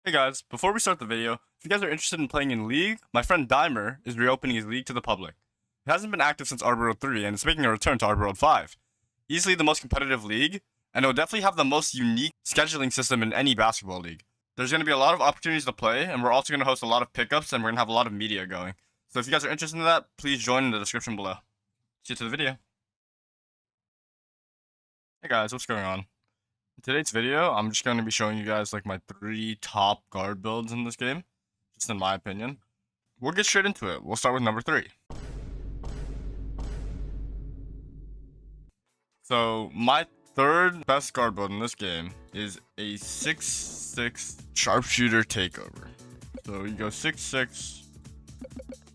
Hey guys, before we start the video, if you guys are interested in playing in League, my friend Dimer is reopening his league to the public. It hasn't been active since Arbor World 3 and it's making a return to Arbor World 5. Easily the most competitive league, and it'll definitely have the most unique scheduling system in any basketball league. There's going to be a lot of opportunities to play, and we're also going to host a lot of pickups, and we're going to have a lot of media going. So if you guys are interested in that, please join in the description below. See you to the video. Hey guys, what's going on? In today's video, I'm just going to be showing you guys like my 3 top guard builds in this game, just in my opinion. We'll get straight into it. We'll start with number 3. So my third best guard build in this game is a 6'6" sharpshooter takeover. So you go 6'6",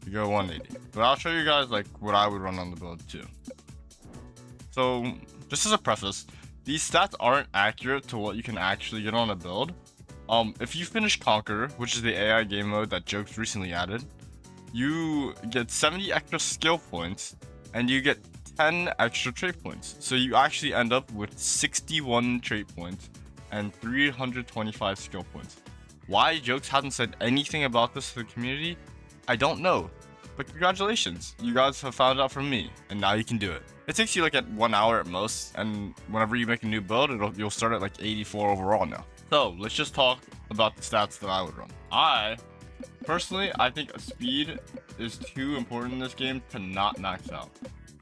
you go 180. But I'll show you guys like what I would run on the build too. So just as a preface, these stats aren't accurate to what you can actually get on a build. If you finish Conqueror, which is the AI game mode that Jokes recently added, you get 70 extra skill points and you get 10 extra trait points. So you actually end up with 61 trait points and 325 skill points. Why Jokes hasn't said anything about this to the community, I don't know. But congratulations, you guys have found out from me, and now you can do it. It takes you like at 1 hour at most, and whenever you make a new build, you'll start at like 84 overall now. So let's just talk about the stats that I would run. Personally, I think speed is too important in this game to not max out.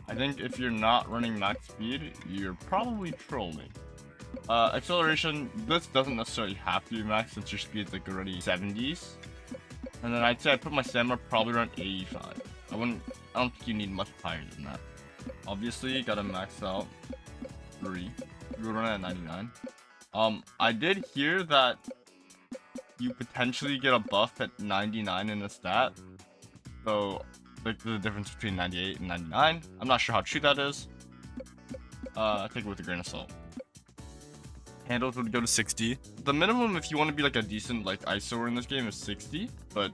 I think if you're not running max speed, you're probably trolling. Acceleration, this doesn't necessarily have to be max since your speed's like already 70s. And then I'd say I put my stamina probably around 85. I don't think you need much higher than that. Obviously, you gotta max out 3. You would run it at 99. I did hear that you potentially get a buff at 99 in the stat. So, like, there's a difference between 98 and 99. I'm not sure how true that is. Take it with a grain of salt. Handles would go to 60. The minimum if you want to be like a decent like ISO in this game is 60, but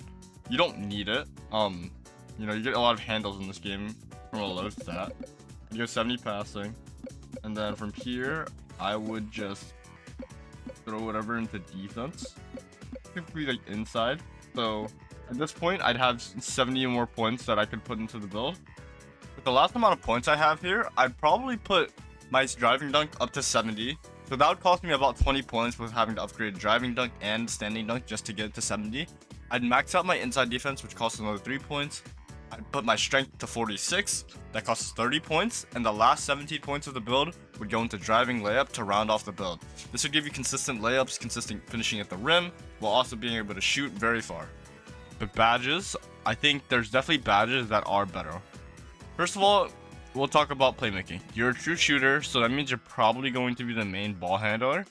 you don't need it. You know, you get a lot of handles in this game from a low stat. You go 70 passing, and then from here I would just throw whatever into defense. Typically like inside. So at this point I'd have 70 more points that I could put into the build. With the last amount of points I have here, I'd probably put my driving dunk up to 70. So that would cost me about 20 points with having to upgrade driving dunk and standing dunk just to get it to 70. I'd max out my inside defense, which costs another 3 points. I'd put my strength to 46, that costs 30 points, and the last 17 points of the build would go into driving layup to round off the build. This would give you consistent layups, consistent finishing at the rim, while also being able to shoot very far. But badges, I think there's definitely badges that are better. First of all, we'll talk about playmaking. You're a true shooter, so that means you're probably going to be the main ball handler.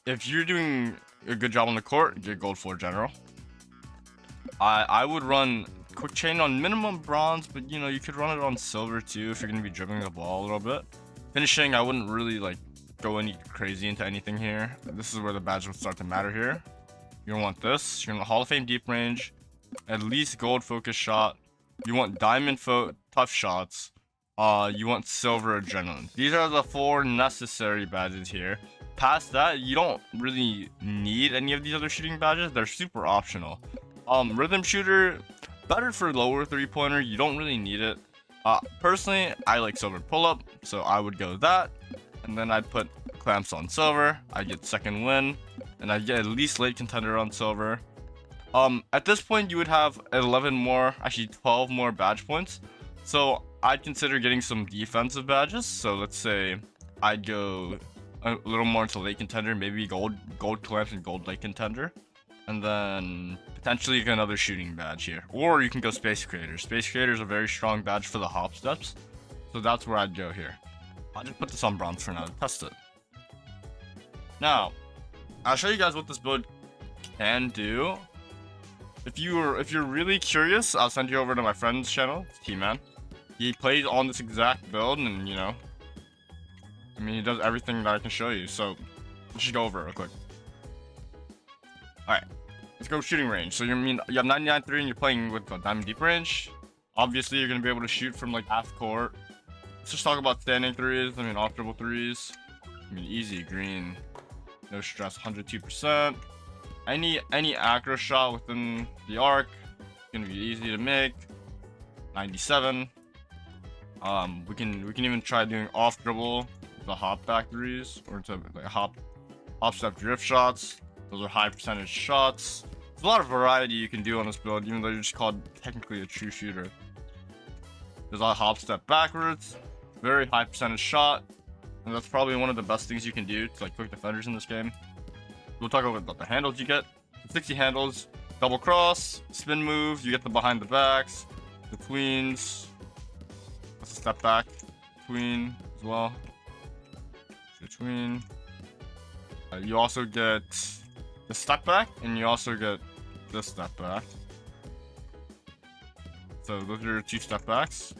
If you're doing a good job on the court, get gold for general. I would run quick chain on minimum bronze, but you know, you could run it on silver too if you're going to be dribbling the ball a little bit. Finishing, I wouldn't really like go any crazy into anything here. This is where the badge would start to matter here. You're going to want this. You're going to Hall of Fame deep range, at least gold focus shot. You want diamond tough shots. You want silver adrenaline. These are the 4 necessary badges here. Past that, you don't really need any of these other shooting badges. They're super optional. Rhythm shooter, better for lower 3-pointer. You don't really need it. Personally, I like silver pull-up, so I would go that. And then I'd put clamps on silver. I'd get second win, and I'd get at least late contender on silver. At this point, you would have 12 more badge points. So I'd consider getting some defensive badges. So let's say I'd go a little more into late contender, maybe gold clamps and gold late contender. And then potentially get another shooting badge here. Or you can go Space Creator. Space Creator is a very strong badge for the hop steps. So that's where I'd go here. I'll just put this on bronze for now to test it. Now, I'll show you guys what this build can do. If you're really curious, I'll send you over to my friend's channel, T-Man. He plays on this exact build, and you know, I mean, he does everything that I can show you. So let's just go over it real quick. All right, let's go shooting range. So you have 99.3 and you're playing with a diamond deep range. Obviously, you're gonna be able to shoot from like half court. Let's just talk about standing threes. I mean, off dribble threes. I mean, easy green. No stress, 102%. Any accurate shot within the arc, gonna be easy to make. 97. We can even try doing off dribble, the hop factories, or to like hop step drift shots. Those are high percentage shots. There's a lot of variety you can do on this build, even though you're just called technically a true shooter. There's a hop step backwards, very high percentage shot, and that's probably one of the best things you can do to like quick defenders in this game. We'll talk about the handles you get. 60 handles, double cross, spin move, you get the behind the backs, the tweens, let's step back, tween as well. Tween. You also get the step back, and you also get this step back. So those are your 2 step backs.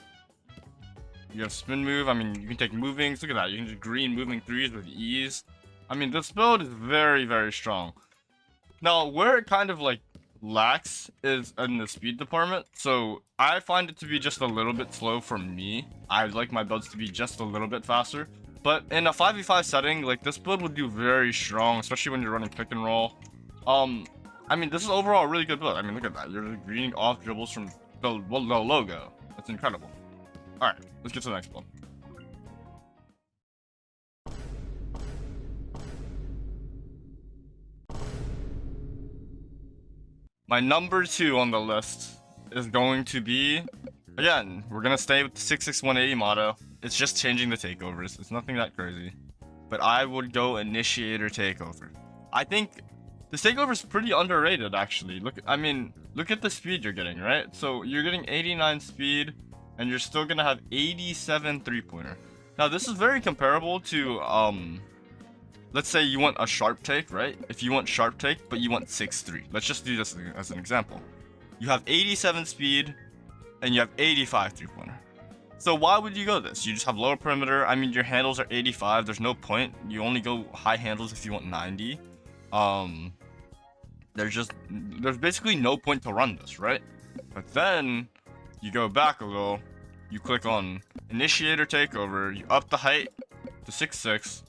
You have spin move. I mean, you can take movings. Look at that. You can just green moving threes with ease. I mean, this build is very, very strong. Now, where it kind of like lacks is in the speed department. So I find it to be just a little bit slow for me. I'd like my builds to be just a little bit faster. But in a 5v5 setting, like this build would do very strong, especially when you're running pick and roll. I mean, this is overall a really good build. I mean, look at that. You're greening off dribbles from the logo. That's incredible. All right, let's get to the next build. My number 2 on the list is going to be, again, we're going to stay with the 66180 motto. It's just changing the takeovers. It's nothing that crazy. But I would go Initiator takeover. I think this takeover is pretty underrated, actually. Look at the speed you're getting, right? So you're getting 89 speed, and you're still going to have 87 three-pointer. Now, this is very comparable to, let's say you want a sharp take, right? If you want sharp take, but you want 6'3". Let's just do this as an example. You have 87 speed, and you have 85 three-pointer. So why would you go this? You just have lower perimeter. I mean, your handles are 85. There's no point. You only go high handles if you want 90. There's basically no point to run this, right? But then you go back a little. You click on Initiator Takeover. You up the height to 6'6",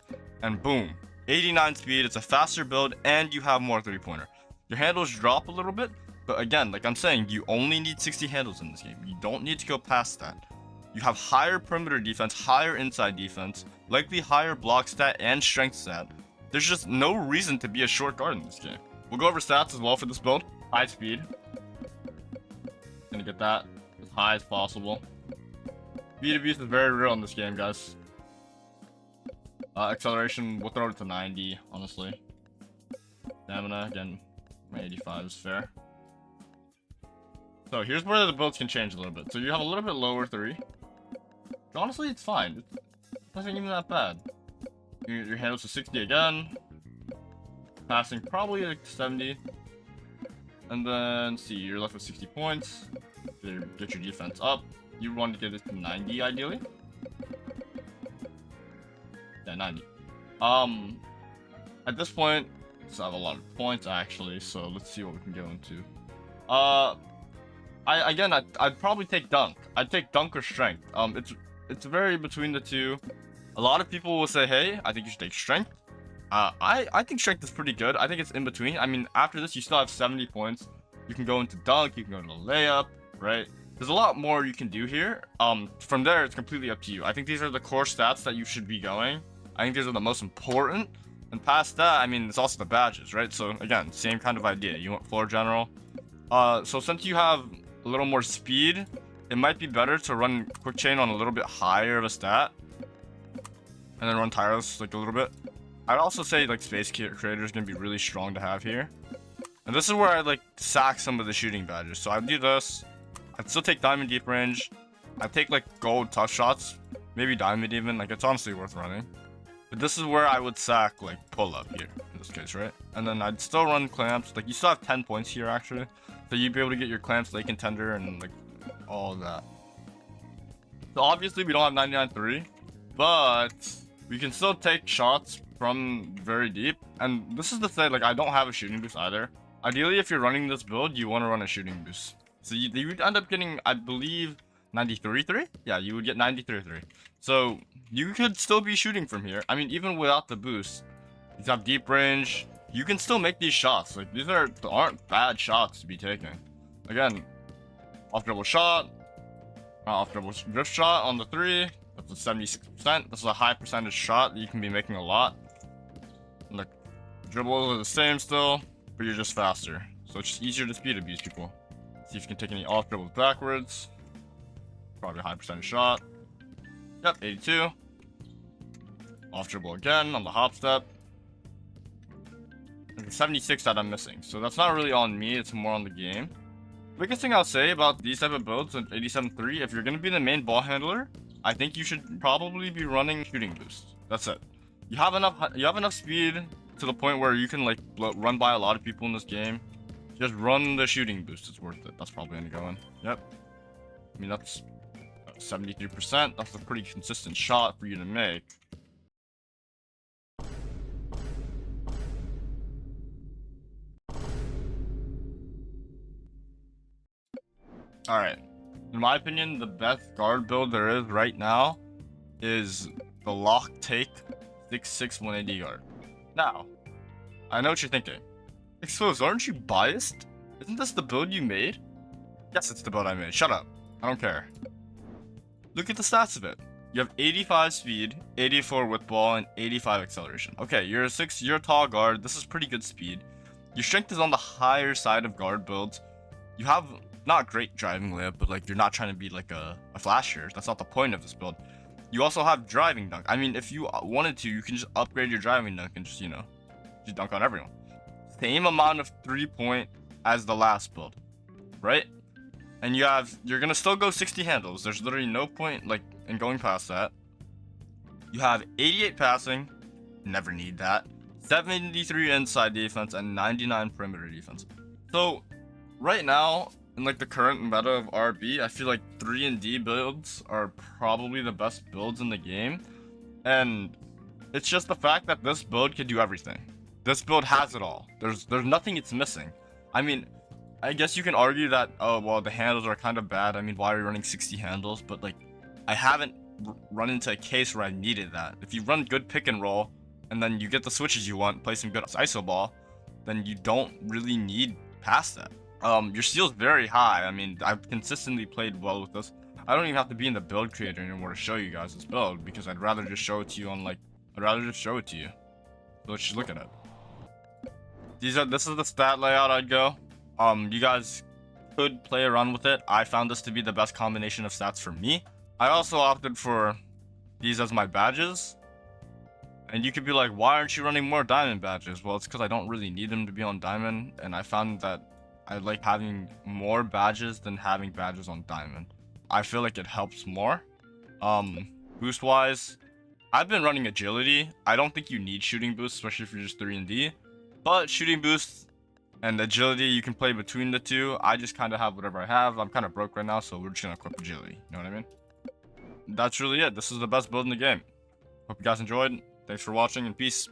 and boom, 89 speed. It's a faster build, and you have more three-pointer. Your handles drop a little bit, but again, like I'm saying, you only need 60 handles in this game. You don't need to go past that. You have higher perimeter defense, higher inside defense, likely higher block stat and strength stat. There's just no reason to be a short guard in this game. We'll go over stats as well for this build. High speed. Gonna get that as high as possible. Speed abuse is very real in this game, guys. Acceleration, we'll throw it to 90, honestly. Stamina, again, my 85 is fair. So here's where the builds can change a little bit. So you have a little bit lower 3. Honestly, it's fine. It's nothing even that bad. Your handles to 60 again. Passing probably like 70. And then, see, you're left with 60 points. Get your defense up. You want to get it to 90, ideally. Yeah, 90. At this point, I have a lot of points, actually. So let's see what we can go into. I'd probably take dunk. I'd take dunk or strength. It's very between the two. A lot of people will say, hey, I think you should take strength. I think strength is pretty good. I think it's in between. I mean, after this, you still have 70 points. You can go into dunk. You can go into layup, right? There's a lot more you can do here. From there, it's completely up to you. I think these are the core stats that you should be going. I think these are the most important. And past that, I mean, it's also the badges, right? So again, same kind of idea. You want floor general. So since you have a little more speed, it might be better to run quick chain on a little bit higher of a stat, and then run tireless like a little bit. I'd also say like space creator is gonna be really strong to have here, and this is where I like sack some of the shooting badges. So I'd do this. I'd still take diamond deep range. I'd take like gold tough shots, maybe diamond even. Like it's honestly worth running. But this is where I would sack like pull up here in this case, right? And then I'd still run clamps. Like you still have 10 points here actually, so you'd be able to get your clamps, late contender, and like all of that. So obviously we don't have 99.3, but we can still take shots from very deep. And this is to say, like I don't have a shooting boost either. Ideally, if you're running this build, you want to run a shooting boost. So you would end up getting, I believe, 93.3. Yeah, you would get 93.3. So you could still be shooting from here. I mean, even without the boost, These have deep range. You can still make these shots. Like, these aren't bad shots to be taking. Again, off dribble shot, off dribble drift shot on the 3. That's a 76%. This is a high percentage shot that you can be making a lot. And the dribbles are the same still, but you're just faster. So it's just easier to speed abuse people. See if you can take any off dribbles backwards. Probably a high percentage shot. Yep, 82. Off dribble again on the hop step. There's a 76 that I'm missing. So that's not really on me, it's more on the game. The biggest thing I'll say about these type of builds in 87.3, if you're going to be the main ball handler, I think you should probably be running shooting boost. That's it. You have enough speed to the point where you can like run by a lot of people in this game. Just run the shooting boost, it's worth it. That's probably gonna go in. Yep. I mean, that's 73%. That's a pretty consistent shot for you to make. Alright. In my opinion, the best guard build there is right now is the lock take 6'6" 180 guard. Now, I know what you're thinking. Exposed, aren't you biased? Isn't this the build you made? Yes, it's the build I made. Shut up. I don't care. Look at the stats of it. You have 85 speed, 84 with ball, and 85 acceleration. Okay, you're a tall guard. This is pretty good speed. Your strength is on the higher side of guard builds. You have not great driving layup, but like you're not trying to be like a flasher. That's not the point of this build. You also have driving dunk. I mean, if you wanted to, you can just upgrade your driving dunk and just, just dunk on everyone. Same amount of 3-point as the last build, right? And you're gonna still go 60 handles. There's literally no point like in going past that. You have 88 passing, never need that. 73 inside defense and 99 perimeter defense. So right now, in like the current meta of RB, I feel like 3-and-D builds are probably the best builds in the game. And it's just the fact that this build can do everything. This build has it all. There's nothing it's missing. I mean, I guess you can argue that, oh, well, the handles are kind of bad. I mean, why are you running 60 handles? But like, I haven't run into a case where I needed that. If you run good pick and roll, and then you get the switches you want, play some good ISO ball, then you don't really need past that. Your steal's very high. I mean, I've consistently played well with this. I don't even have to be in the build creator anymore to show you guys this build, because I'd rather just show it to you on like, So let's just look at it. This is the stat layout I'd go. You guys could play around with it. I found this to be the best combination of stats for me. I also opted for these as my badges. And you could be like, why aren't you running more diamond badges? Well, it's because I don't really need them to be on diamond, and I found that I like having more badges than having badges on diamond. I feel like it helps more. Boost wise, I've been running agility. I don't think you need shooting boost, especially if you're just 3-and-D. But shooting boost and agility, you can play between the two. I just kind of have whatever I have. I'm kind of broke right now, so we're just gonna equip agility. You know what I mean? That's really it. This is the best build in the game. Hope you guys enjoyed. Thanks for watching, and peace.